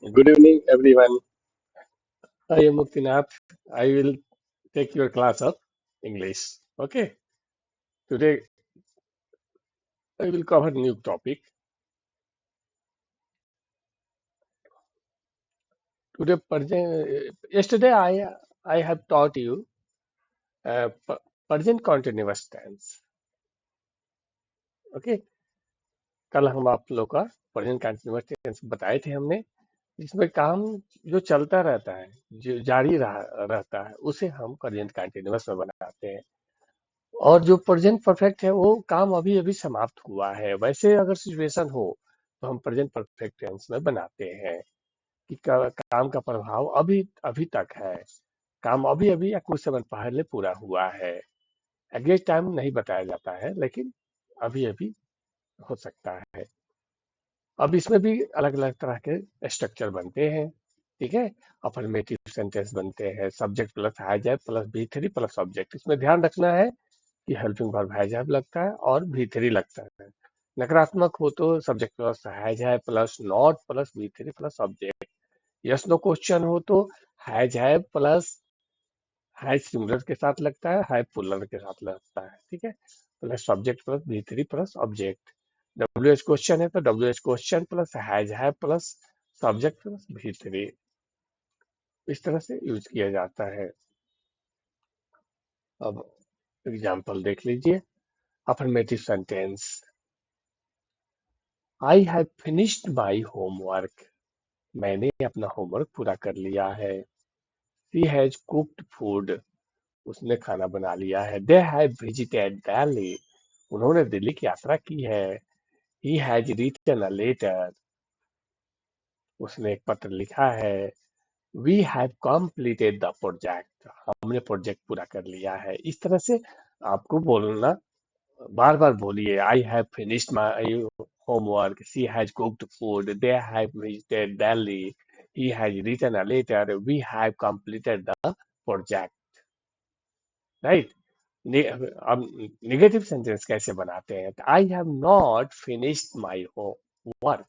Good evening, everyone. I am Muktinath. I will take your class of English. Okay. Today I will cover new topic. Yesterday I have taught you present continuous tense. Okay. कल हम आप लोग का present continuous tense बताए थे हमने, जिसमें काम जो चलता रहता है, जो रहता है, उसे हम प्रेजेंट कंटिन्यूअस में बनाते हैं। और जो प्रेजेंट परफेक्ट है वो काम अभी अभी समाप्त हुआ है। वैसे अगर सिचुएशन हो तो हम प्रेजेंट परफेक्ट टेंस में बनाते हैं कि काम का प्रभाव अभी अभी तक है, काम अभी अभी या कुछ समय पहले पूरा हुआ है। एग्जैक्ट टाइम नहीं बताया जाता है, लेकिन अभी अभी हो सकता है। अब इसमें भी अलग अलग तरह के स्ट्रक्चर बनते हैं। ठीक है। अफर्मेटिव सेंटेंस बनते हैं, subject plus has have plus V three plus object. इसमें ध्यान रखना है कि हेल्पिंग वर्ब हैज हैव लगता है और भी थ्री लगता है। नकारात्मक हो तो subject plus has have plus not plus V three plus object. Yes no question हो तो has have plus has singular के साथ लगता है, हैव प्लूरल के साथ लगता है। ठीक है। Plus subject plus V three plus object. W H question है तो W H question plus has have plus subject plus V three. इस तरह से यूज किया जाता है। अब एग्जाम्पल देख लीजिए। Affirmative sentence, I have finished my homework. मैंने अपना होमवर्क पूरा कर लिया है। She has cooked food. उसने खाना बना लिया है। They have visited Delhi. उन्होंने दिल्ली की यात्रा की है। He has written a letter. उसने एक पत्र लिखा है। We have completed the project. हमने प्रोजेक्ट पूरा कर लिया है। इस तरह से आपको बोलना, बार बार बोलिए। I have finished my homework, she has cooked food, they have visited Delhi, he has written a letter, we have completed the project. Right. अब निगेटिव सेंटेंस कैसे बनाते हैं? I have not finished my work.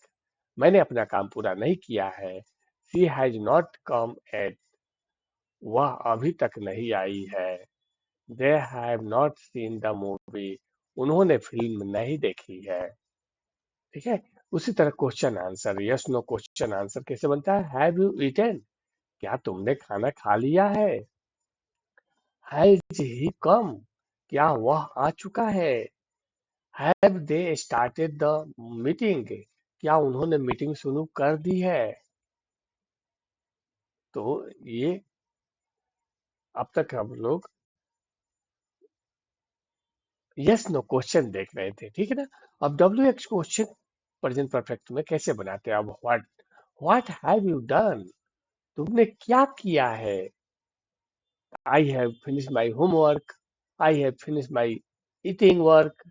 मैंने अपना काम पूरा नहीं किया है। She has not come at. वह अभी तक नहीं आई है। They have not seen the movie. उन्होंने फिल्म नहीं देखी है। ठीक है। उसी तरह question answer, yes no question answer कैसे बनता है? Have you eaten? क्या तुमने खाना खा लिया है? Has he come? क्या वह आ चुका है? Have they started the meeting? क्या उन्होंने मीटिंग शुरू कर दी है? तो ये अब तक हम लोग यस नो क्वेश्चन देख रहे थे। ठीक है ना। अब W x question present perfect में कैसे बनाते हैं? अब व्हाट हैव यू डन? तुमने क्या किया है? I have finish my homework, I have finish my eating work.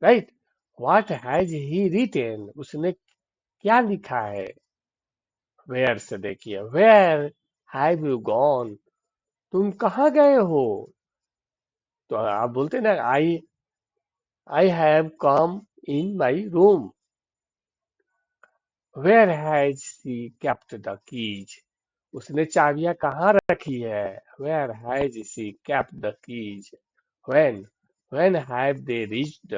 Right. What has he written? उसने क्या लिखा है? वेयर से देखिए, वेयर हैव यू गॉन? तुम कहाँ गए हो? तो आप बोलते ना, I have come in my room. Where has she kept the keys? उसने चाबियां कहाँ रखी है? Where has she kept the keys? When when have they reached?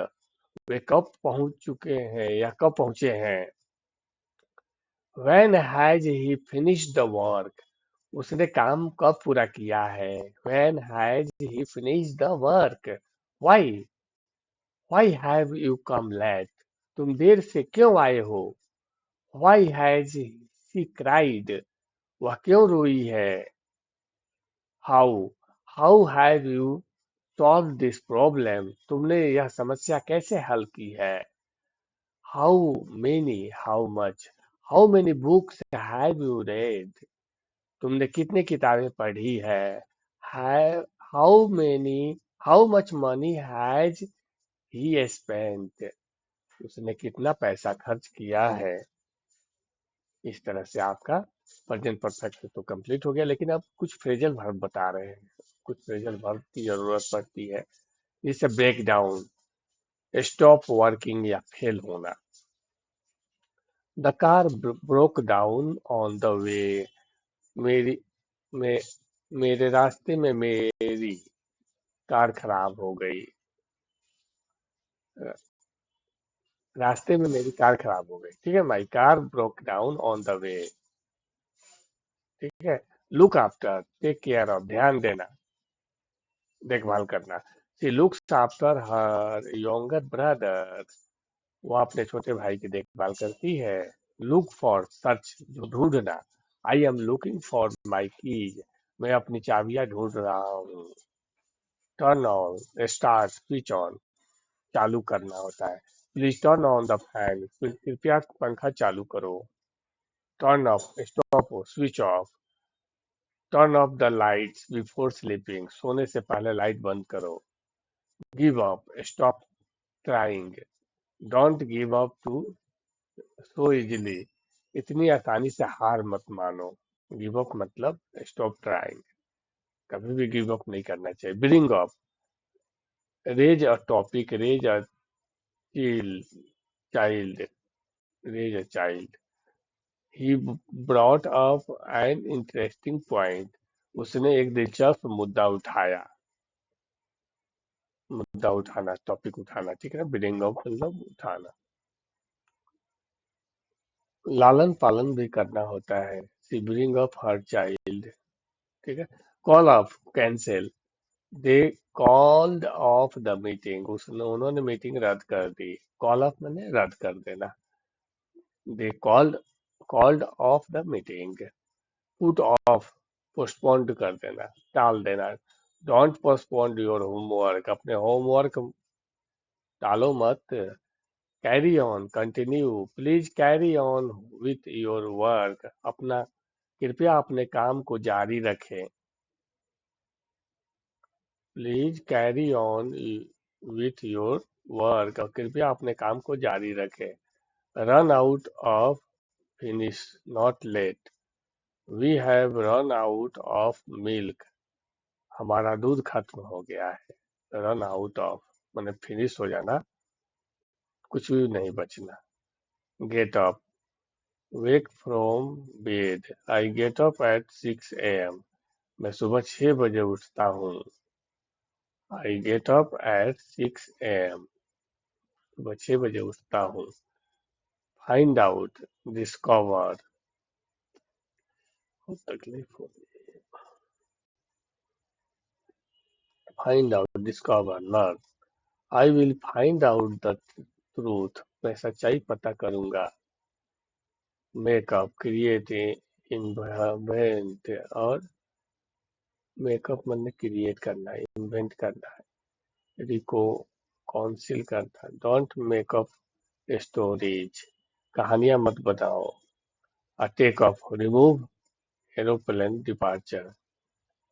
वे कब पहुंच चुके हैं या कब पहुंचे हैं? When has he finished the work? उसने काम कब पूरा किया है? When has he finished the work? Why why have you come late? तुम देर से क्यों आए हो? Why has she cried? वह क्यों रोई है? How how have you solve this problem? तुमने यह समस्या कैसे हल की है? How many how much how many books have you read? तुमने कितनी किताबें पढ़ी है? How many how much money has he spent? उसने कितना पैसा खर्च किया है? इस तरह से आपका प्रेजेंट परफेक्ट तो कंप्लीट हो गया, लेकिन अब कुछ फ्रेजल वर्ब बता रहे हैं। कुछ फ्रेजल वर्ब की जरूरत पड़ती है। जैसे ब्रेक डाउन, स्टॉप वर्किंग या फेल होना। The car broke down on the वे। मेरी मे, मेरे रास्ते में मेरी कार खराब हो गई। रास्ते में मेरी कार खराब हो गई, ठीक है। My car broke down on the way, ठीक है। Look after, take care of, ध्यान देना, देखभाल करना। She looks after her younger brother, वो अपने छोटे भाई की देखभाल करती है। लुक फॉर, सर्च, जो ढूंढना। I am looking for my keys, मैं अपनी चाबियां ढूंढ रहा हूँ। Turn on, start, switch on, चालू करना होता है। Please turn on the fan, कृपया पंखा चालू करो। Turn off, stop, switch off. Turn off the lights before sleeping, सोने से पहले लाइट बंद करो। Give up, stop trying, don't give up too so easily, इतनी आसानी से हार मत मानो। गिव अप मतलब स्टॉप ट्राइंग, कभी भी गिव अप नहीं करना चाहिए। Bring up, raise a topic, raise a child, raise a child. He brought up an interesting point, उसने एक दिलचस्प मुद्दा उठाया। मुद्दा उठाना, टॉपिक उठाना, ठीक है। ब्रिंग अप मतलब उठाना। लालन पालन भी करना होता है। सी ब्रिंग अप हर चाइल्ड, ठीक है। Call of, cancel, they called off the meeting, उसने उन्होंने मीटिंग रद्द कर दी। कॉल ऑफ मैंने रद्द कर देना। They called off the meeting. Put off, postponed कर देना, टाल देना। डोंट पोस्टपोन योर होमवर्क, अपने होमवर्क टालो मत। Carry on, continue, please carry on with your work, अपना कृपया अपने काम को जारी रखें। Please carry on with your work, और कृपया अपने काम को जारी रखें। Run out of, finish, not late. We have run out of milk, हमारा दूध खत्म हो गया है। रन आउट ऑफ मैंने फिनिश हो जाना, कुछ भी नहीं बचना। Get up, wake from bed, I get up at 6 AM, मैं सुबह 6 बजे उठता हूँ। I get up at 6 AM, सुबह 6 बजे उठता हूँ। फाइंड आउट, डिस्कवर, तकलीफ हो। Find out, discover, learn. I will find out the truth, मैं सच्चाई पता करूंगा। मेकअप, क्रिएट, इन्वेंट, और मेकअप मैंने क्रिएट करना है, इन्वेंट करना है। रिको, काउंसिल करना। डोंट मेकअप स्टोरीज, कहानियां मत बताओ। Take off, remove, aeroplane departure,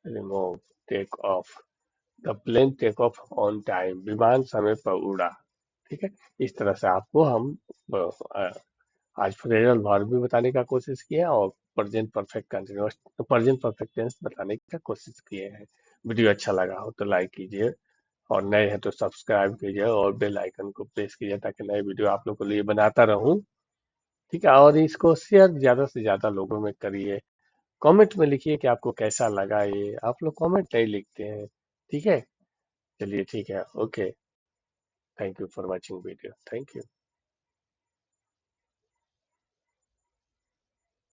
remove, take off, the plane take off on time, विमान समय पर उड़ा, ठीक है। इस तरह से आपको हम अ, आज फ्रेजल वर्ब भी बताने का कोशिश किया और present perfect continuous, present perfect tense बताने का कोशिश किए हैं। वीडियो अच्छा लगा हो तो लाइक कीजिए, और नए हैं तो सब्सक्राइब कीजिए और बेल आइकन को प्रेस कीजिए, ताकि नए वीडियो आप लोगों के लिए बनाता रहूं, ठीक है। और इसको शेयर ज्यादा से ज्यादा लोगों में करिए। कमेंट में लिखिए कि आपको कैसा लगा ये, आप लोग कमेंट नहीं लिखते हैं, ठीक है। चलिए ठीक है, okay. Thank you for watching video, thank you.